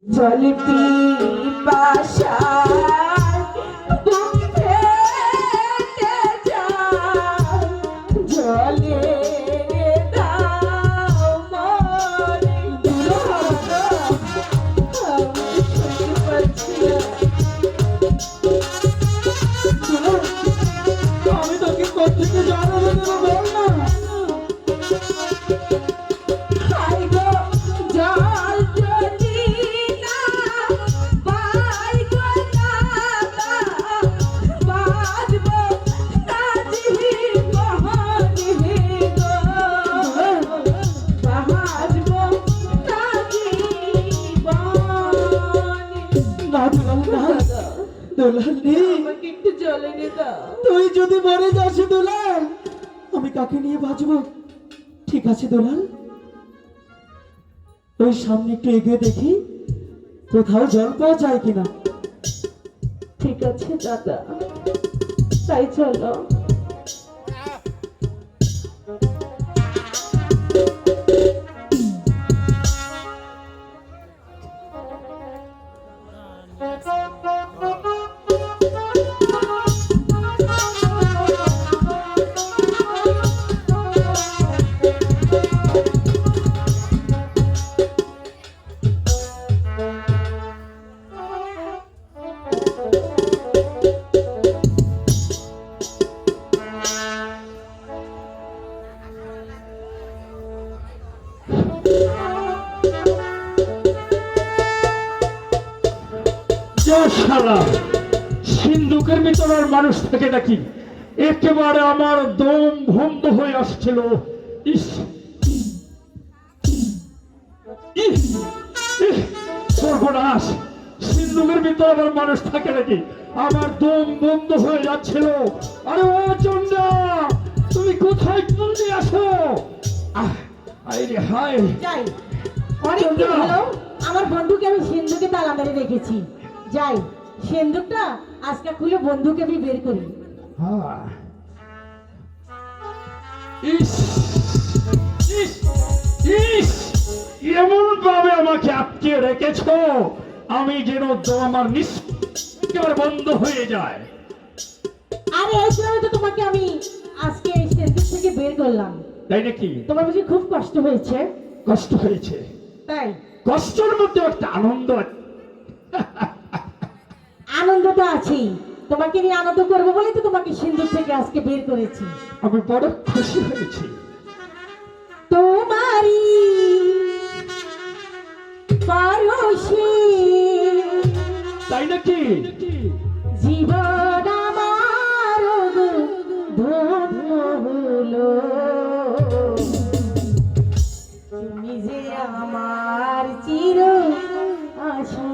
জল পিপাসায় বুক ফেটে যায়, জলে দাও মরে দুরহনা, আমি সইতে পারছি না। আমি তোকে কোথেকে জানাবো দেবো বল না। হাই গো জল যদি না পাই গো দাদা, বাঁচব না জীবনে গো, বাঁচব না জীবনে। না দুলাল না, দুলাল রে, আমাকে একটু জল এনে দাও। তুই যদি মরে যাস দুলাল, আমি কাকে নিয়ে বাঁচবো? ঠিক আছে দুলাল, ওই সামনে একটু এগিয়ে দেখি কোথাও জল পাওয়া যায় কিনা। ঠিক আছে দাদা, তাই চলো। শালা সিন্ধুকের ভিতরের মানুষ থেকে নাকি একেবারে আমার দম বন্ধ হয়ে আসছিল। ইস ইস, ইস, সর্বনাশ, সিন্ধুকের ভিতরে আমার মানুষ থাকে নাকি, আমার দম বন্ধ হয়ে যাচ্ছিল। আরে ও চন্ডা, তুমি কোথায় জলদি আসো। আরে হায়, যাই, অনেক দিন হলো আমার বন্ধুকে আমি সিন্ধুকে তালা মেরে রেখেছি। যাই, সিন্ধুকটা আজকে খুলে বন্ধুকে আমি বের করি। হ্যাঁ। ইস ইস ইস, এমন ভাবে আমাকে আটকে রেখেছো, আমি যেন আমার একেবারে বন্ধ হয়ে যায়। আরে এই জন্য তো তোমাকে আমি আজকে এই সিন্ধুক থেকে বের করলাম। তাই নাকি? তোমার বুঝি খুব কষ্ট হয়েছে? কষ্ট হয়েছে, তাই কষ্টের মধ্যে একটা আনন্দ আছে। আনন্দ তো আছেই, তোমাকে নিয়ে আনন্দ করবো বলেই তো তোমাকে সিন্ধুক থেকে আজকে বের করেছি। আমি বড় খুশি হয়েছি। তোমারি পরশে তাই নাকি? জীবন আমার ধন্য হলো, তুমি যে আমার চির আশা।